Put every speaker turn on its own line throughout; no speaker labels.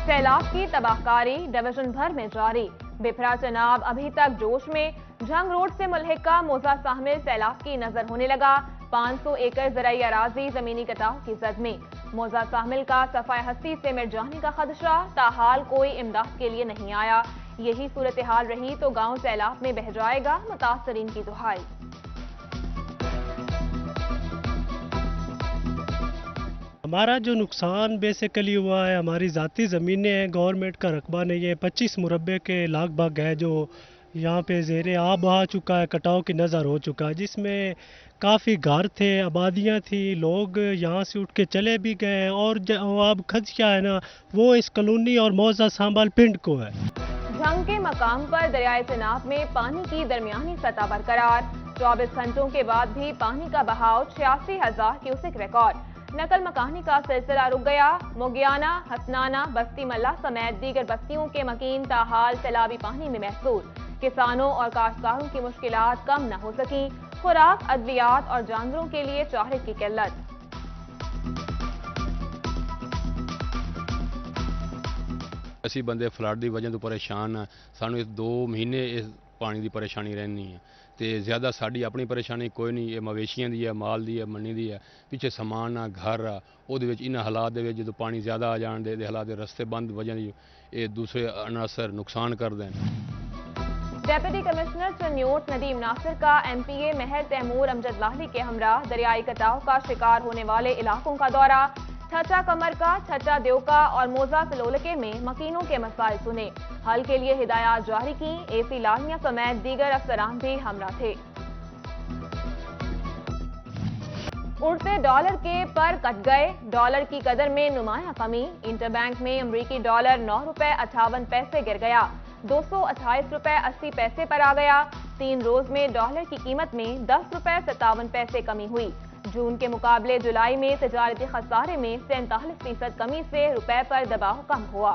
सैलाब की तबाहकारी डिवीजन भर में जारी। बिफरा चनाब अभी तक जोश में। झंग रोड से मुल्हिका मोजा शामिल सैलाब की नजर होने लगा। 500 एकड़ ज़राई अराजी जमीनी कटाव की जद में। मोजा शामिल का सफाई हस्ती से मिट जाने का खदशा, ताहाल कोई इमदाद के लिए नहीं आया। यही सूरत हाल रही तो गांव सैलाब में बह जाएगा, मुतासरीन की दुहाई।
हमारा जो नुकसान बेसिकली हुआ है, हमारी ज़ाती ज़मीनें हैं, गवर्नमेंट का रकबा नहीं है। 25 मुरब्बे के लगभग है जो यहाँ पे ज़ेरे आब आ चुका है, कटाव की नज़र हो चुका है, जिसमें काफ़ी घर थे, आबादियाँ थी, लोग यहाँ से उठ के चले भी गए हैं। और अब खदशा है ना, वो इस कॉलोनी और मौजा सांबल पिंड को है।
झंग के मकाम पर दरियाए चनाब में पानी की दरमियानी सतह बरकरार। 24 घंटों के बाद भी पानी का बहाव 86,000 क्यूसेक रिकॉर्ड। नकल मकानी का सिलसिला रुक गया। मुगियाना, हसनाना, बस्ती मल्ला समेत दीगर बस्तियों के मकीन ताहाल सैलाबी पानी में महसूस। किसानों और काश्तकारों की मुश्किलात कम न हो सकी। खुराक, अद्वियात और जानवरों के लिए चारे की किल्लत।
ਅਸੀਂ ਬੰਦੇ ਫਲੱਡ ਦੀ ਵਜ੍ਹਾ ਤੋਂ ਪਰੇਸ਼ਾਨ ਆ। ਸਾਨੂੰ ਇਸ 2 ਮਹੀਨੇ ਇਸ ਪਾਣੀ ਦੀ ਪਰੇਸ਼ਾਨੀ ਰਹਿਣੀ ਹੈ ਤੇ ਜ਼ਿਆਦਾ ਸਾਡੀ ਆਪਣੀ ਪਰੇਸ਼ਾਨੀ ਕੋਈ ਨਹੀਂ। ਇਹ ਮਵੇਸ਼ੀਆਂ ਦੀ ਹੈ, ਮਾਲ ਦੀ ਹੈ, ਮੰਨੀ ਦੀ ਹੈ। ਪਿੱਛੇ ਸਮਾਨ ਆ, ਘਰ ਆ, ਉਹਦੇ ਵਿੱਚ ਇਹਨਾਂ ਹਾਲਾਤ ਦੇ ਵਿੱਚ ਜਦੋਂ ਪਾਣੀ ਜ਼ਿਆਦਾ ਆ ਜਾਣ ਦੇ ਹਾਲਾਤ ਦੇ ਰਸਤੇ ਬੰਦ ਵਜ੍ਹਾ ਦੀ ਇਹ ਦੂਸਰੇ ਅਨਾਸਰ ਨੁਕਸਾਨ ਕਰਦੇ ਹਨ।
डेप्यूटी कमिश्नर चन्योट नदीम नासिर का MPA महर तैमूर अमजद लाहली के हमरा दरियाई कटाव का शिकार होने वाले इलाकों का दौरा। छचा कमर का, छचा देवका और मोजा फिलोलके में मकीनों के मसाइल सुने। हल के लिए हिदायत जारी की। AC लालिया समेत दीगर अफसरान भी हमरा थे। उड़ते डॉलर के पर कट गए। डॉलर की कदर में नुमाया कमी। इंटरबैंक में अमरीकी डॉलर 9 रुपए 58 पैसे गिर गया। 228 रुपए 80 पैसे पर आ गया। 3 रोज में डॉलर की कीमत में 10 रुपए 57 पैसे कमी हुई। जून के मुकाबले जुलाई में तिजारती खसारे में 47% कमी से रुपए पर दबाव कम हुआ।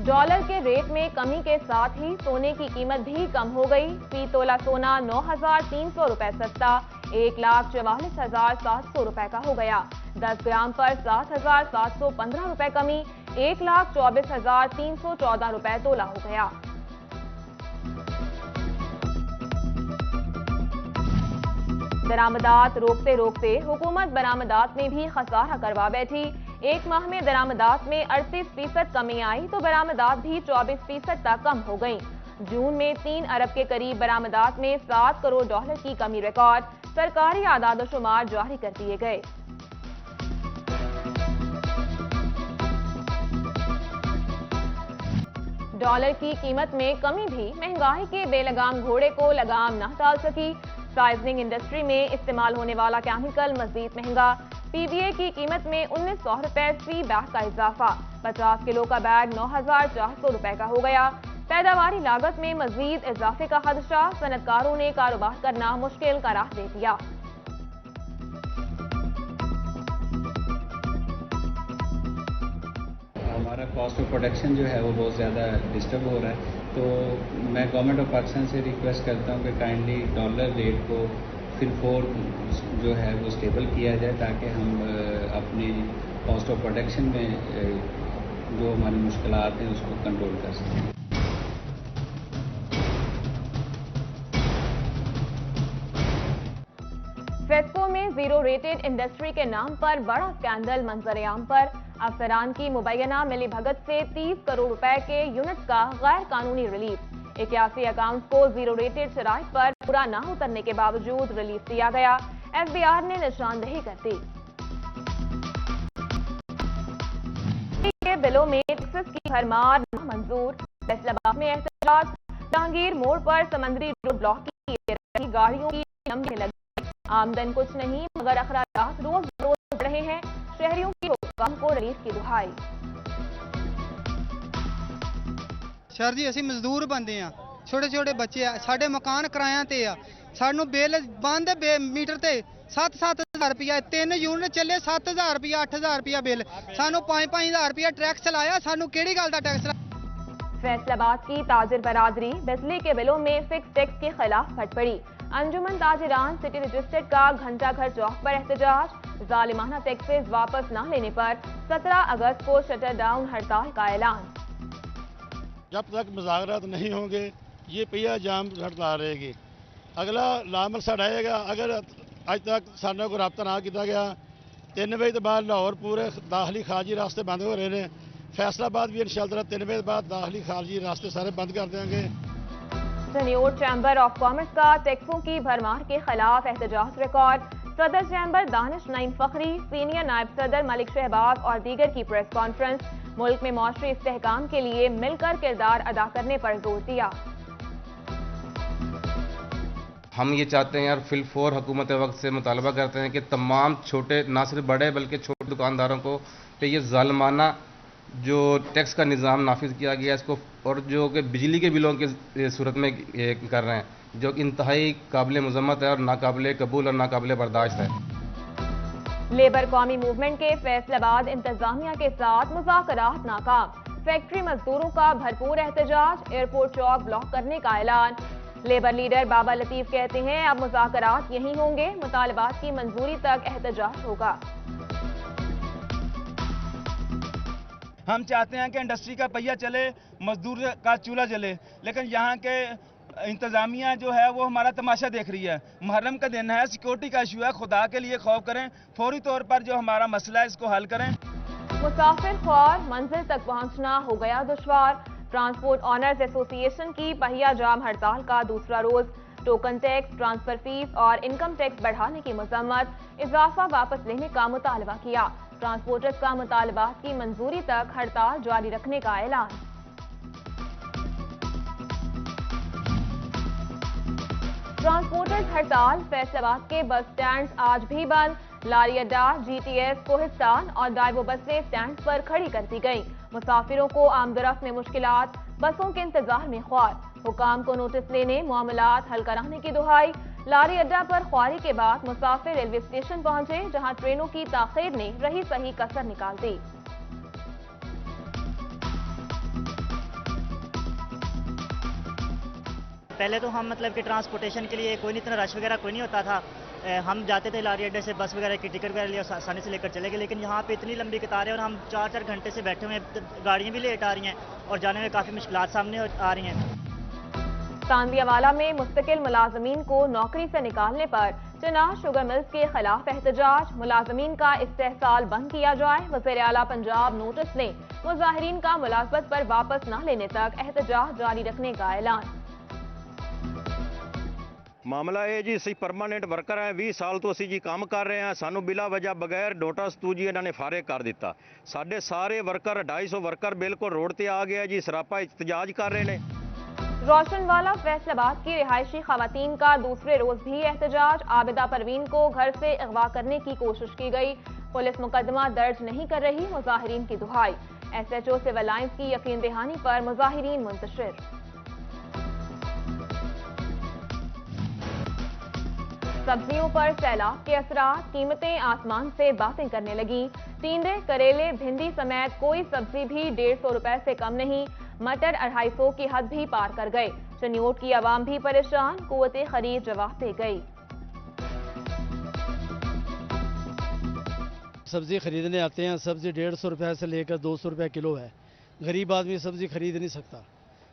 डॉलर के रेट में कमी के साथ ही सोने की कीमत भी कम हो गई। फी तोला सोना 9,300 रुपए सस्ता 1,44,700 रुपए का हो गया। 10 ग्राम पर 7,715 रुपए कमी 1,24,314 रुपए तोला हो गया। दरामदात रोकते रोकते हुकूमत बरामदात में भी खसारा करवा बैठी। एक माह में दरामदात में 38% कमी आई तो बरामदात भी 24% तक कम हो गई। जून में 3 अरब के करीब बरामदात में 7 करोड़ डॉलर की कमी रिकॉर्ड। सरकारी आदाद शुमार जारी कर दिए गए। डॉलर की कीमत में कमी भी महंगाई के बेलगाम घोड़े को लगाम न डाल सकी। साइजनिंग इंडस्ट्री में इस्तेमाल होने वाला केमिकल मजीद महंगा। PVA की कीमत में 1900 रुपए फी बैग का इजाफा। 50 किलो का बैग 9,400 रुपए का हो गया। पैदावारी लागत में मजीद इजाफे का खदशा। सनतकारों ने कारोबार करना मुश्किल करार दे दिया।
हमारा कॉस्ट ऑफ प्रोडक्शन जो है वो बहुत ज़्यादा डिस्टर्ब हो रहा है। तो मैं गवर्नमेंट ऑफ पाकिस्तान से रिक्वेस्ट करता हूँ कि काइंडली डॉलर रेट को फिर 4 जो है वो स्टेबल किया जाए, ताकि हम अपनी कॉस्ट ऑफ प्रोडक्शन में जो हमारी मुश्किलात हैं उसको कंट्रोल कर सकें।
फेस्को में जीरो रेटेड इंडस्ट्री के नाम पर बड़ा स्कैंडल मंजर-ए-आम पर। अफसरान की मुबैना मिली भगत से 30 करोड़ रुपए के यूनिट का गैर कानूनी रिलीफ। 81 अकाउंट्स को जीरो रेटेड शराइत पर पूरा न उतरने के बावजूद रिलीफ दिया गया। FBR ने निशानदेही कर दी। के बिलों में टैक्सेस की भरमार मंजूर। फैसलाबाद में एहतजाज। जहांगीर मोड़ पर समंदरी रोड ब्लॉक की गाड़ियों की लंबी लगी। आमदन कुछ नहीं मगर अखराजात रोज रोज बढ़ रहे हैं। शहरियों की हुक्म को रिलीफ की दुहाई।
सर जी ਅਸੀਂ ਮਜ਼ਦੂਰ ਬੰਦੇ ਆ, ਛੋਟੇ ਛੋਟੇ ਬੱਚੇ ਆ, ਸਾਡੇ ਮਕਾਨ ਕਿਰਾਇਆਂ ਤੇ ਆ। ਸਾਨੂੰ ਬਿੱਲ ਬੰਦ ਮੀਟਰ ਤੇ 7-7 ਹਜ਼ਾਰ ਰੁਪਇਆ 3 यूनिट ਚੱਲੇ 7 ਹਜ਼ਾਰ ਰੁਪਇਆ 8 ਹਜ਼ਾਰ ਰੁਪਇਆ ਬਿੱਲ। ਸਾਨੂੰ 5-5 ਹਜ਼ਾਰ ਰੁਪਇਆ ਟੈਕਸ ਲਾਇਆ। ਸਾਨੂੰ ਕਿਹੜੀ ਗੱਲ ਦਾ ਟੈਕਸ?
फैसलाबाद की ताजिर बरादरी बिजली के बिलों में फिक्स टैक्स के खिलाफ फट पड़ी। अंजुमन ताजिरान सिटी रजिस्ट्रेट का घंटाघर चौक पर एहतजाज, जालिमाना टैक्सेस वापस न लेने पर 17 अगस्त को शटर डाउन हड़ताल का ऐलान।
जब तक मुज़ाकरात नहीं होंगे ये पहिया जाम हड़ताल रहेगी। अगला लामल साढ़ आएगा अगर अज तक साढ़े को रबता ना किया गया। 3 बजे तो बाद लाहौर पूरे दाखिली खारजी रास्ते बंद हो रहे हैं। फैसलाबाद भी इंशाअल्लाह 3 बजे बाद दाखिली खारजी रास्ते सारे बंद कर देंगे।
चनियोट चैम्बर ऑफ कॉमर्स का टैक्सों की भरमार के खिलाफ एहतजाज रिकॉर्ड, सदर चैम्बर दानिश नईम फखरी, सीनियर नायब सदर मलिक शहबाज और दीगर की प्रेस कॉन्फ्रेंस। मुल्क में मौशरी इस्तेहकाम के लिए मिलकर किरदार अदा करने पर जोर दिया।
हम ये चाहते हैं और फिलफोर हुकूमत वक्त से मुतालबा करते हैं कि तमाम छोटे, ना सिर्फ बड़े बल्कि छोटे दुकानदारों को पे ये ज़ालिमाना जो टैक्स का निज़ाम नाफिज किया गया इसको, और जो कि बिजली के बिलों की सूरत में कर रहे हैं, जो इंतहाई काबिल मज़म्मत है और नाकाबिल कबूल और नाकाबिल बर्दाश्त है।
लेबर कौमी मूवमेंट के फैसलाबाद इंतजामिया के साथ मुज़ाकरात नाकाम, फैक्ट्री मजदूरों का भरपूर एहतजाज, एयरपोर्ट चौक ब्लॉक करने का ऐलान। लेबर लीडर बाबा लतीफ कहते हैं अब मुज़ाकरात यहीं होंगे, मुतालबात की मंजूरी तक एहतजाज होगा।
हम चाहते हैं कि इंडस्ट्री का पहिया चले, मजदूर का चूल्हा जले, लेकिन यहाँ के इंतजामिया जो है वो हमारा तमाशा देख रही है। मुहर्रम का दिन है, सिक्योरिटी का इशू है, खुदा के लिए खौफ करें, फौरी तौर पर जो हमारा मसला है इसको हल करें।
मुसाफिर ख्वार मंजिल तक पहुंचना हो गया दुश्वार, ट्रांसपोर्ट ऑनर्स एसोसिएशन की पहिया जाम हड़ताल का दूसरा रोज, टोकन टैक्स, ट्रांसफर फीस और इनकम टैक्स बढ़ाने की मजम्मत, इजाफा वापस लेने का मुतालबा किया। ट्रांसपोर्टर्स का मुतालबात की मंजूरी तक हड़ताल जारी रखने का ऐलान। ट्रांसपोर्टर्स हड़ताल, फैसलाबाद के बस स्टैंड आज भी बंद, लारी अड्डा, जीटीएस, कोहिस्तान और डाइवो बसें स्टैंड पर खड़ी कर दी गई। मुसाफिरों को आमदरफ्त में मुश्किलात, बसों के इंतजार में ख्वार, हुकाम को नोटिस लेने, मामलात हल कराने की दुहाई। लारी अड्डा पर ख्वारी के बाद मुसाफिर रेलवे स्टेशन पहुंचे, जहां ट्रेनों की ताखीर ने रही सही कसर निकाल दी।
पहले तो हम मतलब कि ट्रांसपोर्टेशन के लिए कोई नहीं, इतना रश वगैरह कोई नहीं होता था। हम जाते थे लारी अड्डे से, बस वगैरह की टिकट वगैरह लिए आसानी से लेकर चले गए, लेकिन यहाँ पे इतनी लंबी कतारें और हम 4-4 घंटे से बैठे हुए हैं, गाड़ियाँ भी लेट आ रही हैं और जाने में काफ़ी मुश्किलात सामने आ रही हैं।
तांदियावाला में मुस्तकिल मुलाजमीन को नौकरी से निकालने पर चिनाह शुगर मिल्स के खिलाफ एहतजाज, मुलाजमीन का इस्तेहसाल बंद किया जाए, वज़ीर आला पंजाब नोटिस ने मुजाहिरीन का मुलाजमत पर वापस न लेने तक एहतजाज जारी रखने का ऐलान।
ਮਾਮਲਾ ਇਹ ਜੀ ਅਸੀਂ ਪਰਮਾਨੈਂਟ ਵਰਕਰ ਹਾਂ, 20 ਸਾਲ ਤੋਂ ਅਸੀਂ ਜੀ ਕੰਮ ਕਰ ਰਹੇ ਹਾਂ, ਸਾਨੂੰ ਬਿਲਾ ਵਜ੍ਹਾ ਬਗੈਰ ਨੋਟਿਸ ਤੋਂ ਜੀ ਇਹਨਾਂ ਨੇ ਫਾਰਿਗ ਕਰ ਦਿੱਤਾ। ਸਾਡੇ ਸਾਰੇ ਵਰਕਰ 250 ਵਰਕਰ ਬਿਲਕੁਲ ਰੋਡ ਤੇ ਆ ਗਏ ਜੀ, ਸਰਾਪਾ ਇhtजाज कर रहे हैं।
रोशनवाला फैसलाबाद की रिहायशी खवातीन का दूसरे रोज भी एहतजाज, आबिदा परवीन को घर से अगवा करने की कोशिश की गई, पुलिस मुकदमा दर्ज नहीं कर रही, मुजाहिरीन की दुहाई। SHO सिविल लाइंस की यकीन दहानी पर मुजाहिरीन मुंतशिर। सब्जियों पर सैलाब के असरात, कीमतें आसमान से बातें करने लगी। टींडे, करेले, भिंडी समेत कोई सब्जी भी 150 रुपए से कम नहीं, मटर 250 की हद भी पार कर गए। चनियोट की आवाम भी परेशान, कुव्वते खरीद जवाब दे गई।
सब्जी खरीदने आते हैं, सब्जी 150 रुपए से लेकर 200 रुपए किलो है। गरीब आदमी सब्जी खरीद नहीं सकता,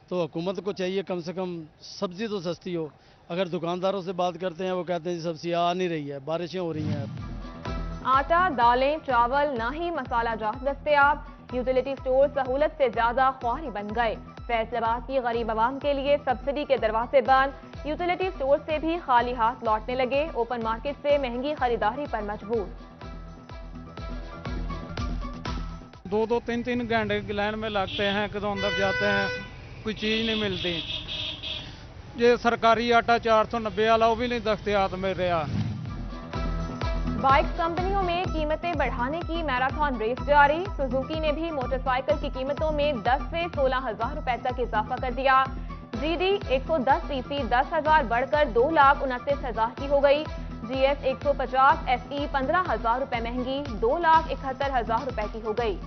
तो हुकूमत को चाहिए कम से कम सब्जी तो सस्ती हो। अगर दुकानदारों से बात करते हैं वो कहते हैं सब्जी आ नहीं रही है, बारिशें हो रही हैं।
आटा, दालें, चावल, ना ही मसाला जात दस्तयाब, यूटिलिटी स्टोर सहूलत से ज्यादा ख्वारी बन गए। फैसलाबाद की गरीब आवाम के लिए सब्सिडी के दरवाजे बंद, यूटिलिटी स्टोर से भी खाली हाथ लौटने लगे, ओपन मार्केट से महंगी खरीदारी पर मजबूर।
2-2, 3-3 घंटे लाइन में लगते हैं, कदों अंदर जाते हैं, कोई चीज़ नहीं मिलती। ये सरकारी आटा 490 वाला वो भी नहीं दस्तयाब मिल रहा।
बाइक कंपनियों में कीमतें बढ़ाने की मैराथन रेस जारी, सुजुकी ने भी मोटरसाइकिल की कीमतों में 10 से 16,000 रुपए तक इजाफा कर दिया। GD 110 cc 10,000 बढ़कर 2,29,000 की हो गई। GS 150 SE 15,000 रुपए महंगी 2,71,000 रुपए की हो गई।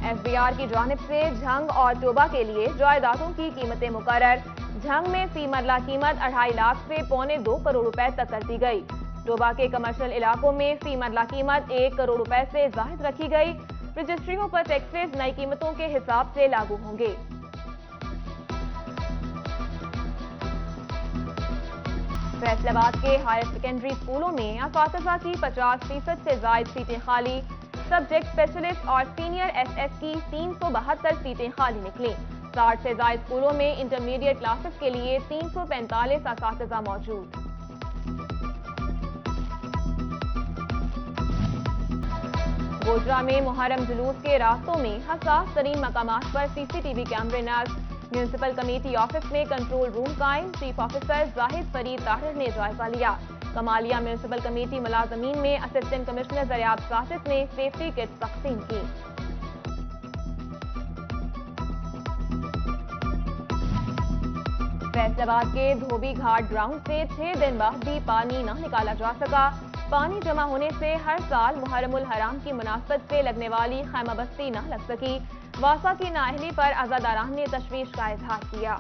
FBR की जानिब से झंग और टोबा के लिए जायदादों की कीमतें मुकर्रर। झंग में फी मरला कीमत 2.5 लाख से पौने 2 करोड़ रुपए तक कर दी गई। टोबा के कमर्शियल इलाकों में फी मरला कीमत 1 करोड़ रुपए से जाहिद रखी गई। रजिस्ट्रियों पर टैक्सेस नई कीमतों के हिसाब से लागू होंगे। फैसलाबाद के हायर सेकेंडरी स्कूलों में असातिज़ा की 50% से जायद सीटें खाली। सब्जेक्ट स्पेशलिस्ट और सीनियर SS की 372 सीटें खाली निकली। 60 से जायद स्कूलों में इंटरमीडिएट क्लासेस के लिए 345 असातिज़ा मौजूद। गोजरा में मुहर्रम जुलूस के रास्तों में हसास तरीन मकामात पर CCTV कैमरे नस्ब। म्यूनिसिपल कमेटी ऑफिस में कंट्रोल रूम कायम। चीफ ऑफिसर जाहिद फरीद ताहिर ने जायजा लिया। कमालिया म्यूनिसिपल कमेटी मुलाजमीन में असिस्टेंट कमिश्नर दरियाब साजिद ने सेफ्टी किट तकसीम की। फैसलाबाद के धोबी घाट ग्राउंड से 6 दिन बाद भी पानी न निकाला जा सका। पानी जमा होने से हर साल मुहर्रमुल हराम की मुनासबत से लगने वाली खैमाबस्ती न लग सकी। वासा की नाअहली पर अज़ादारान ने तशवीश का इजहार किया।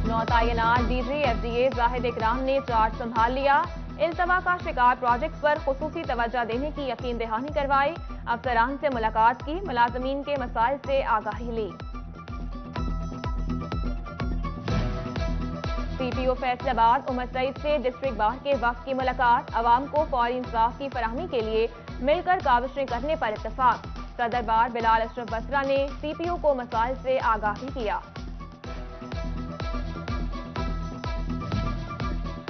नौतायनात DG FDA जाहिद इकराम ने चार्ज संभाल लिया। इल्तवा का शिकार प्रोजेक्ट पर खुसूसी तवज्जो देने की यकीन दहानी करवाई। अफसरान से मुलाकात की। मुलाजमीन के मसाइल से आगाही ली। CPO फैसलाबाद उमर सईद से डिस्ट्रिक्ट बार के वक्त की मुलाकात। अवाम को फौरी इंसाफ की फराहमी के लिए मिलकर काविशें करने पर इत्तफाक। सदर बार बिलाल अशरफ बसरा ने CPO को मसाइल से आगाही किया।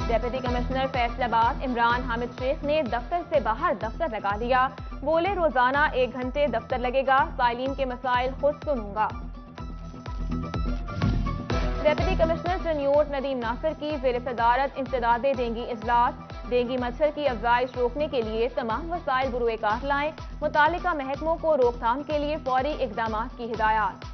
डेप्यूटी कमिश्नर फैसलाबाद इमरान हामिद शेख ने दफ्तर से बाहर दफ्तर लगा दिया। बोले रोजाना 1 घंटे दफ्तर लगेगा। साइलिन के मसाइल खुद सुनूंगा। डेप्यूटी कमिश्नर चनियोट नदीम नासिर की ज़ेर सदारत इंसदादे डेंगी इजलास। डेंगी मच्छर की अफजाइश रोकने के लिए तमाम वसाइल बुरुए कार लाएं। मुतालिका महकमों को रोकथाम के लिए फौरी इकदामात की हिदायत।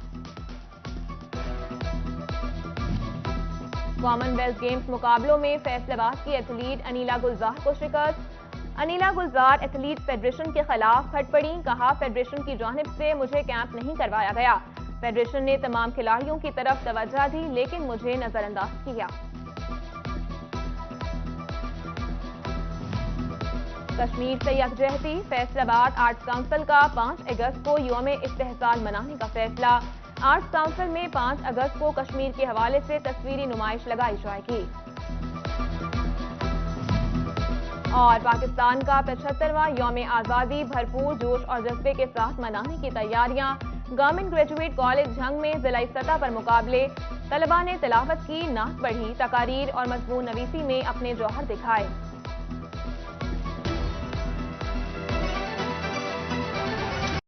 कॉमनवेल्थ गेम्स मुकाबलों में फैसलाबाद की एथलीट अनीला गुलजार को शिकस्त। अनीला गुलजार एथलीट फेडरेशन के खिलाफ खट पड़ी। कहा, फेडरेशन की जानिब से मुझे कैंप नहीं करवाया गया। फेडरेशन ने तमाम खिलाड़ियों की तरफ तवज्जो दी लेकिन मुझे नजरअंदाज किया। कश्मीर से यकजहती। फैसलाबाद आर्ट्स काउंसिल का 5 अगस्त को यौम इस्तेहसाल मनाने का फैसला। आर्ट्स काउंसिल में 5 अगस्त को कश्मीर के हवाले से तस्वीरी नुमाइश लगाई जाएगी। और पाकिस्तान का 75वां यौम आज़ादी भरपूर जोश और जज्बे के साथ मनाने की तैयारियां। गवर्नमेंट ग्रेजुएट कॉलेज झंग में जिलाई सतह पर मुकाबले। तलबा ने तिलावत की, नात पढ़ी, तकारीर और मजमून नवीसी में अपने जौहर दिखाए।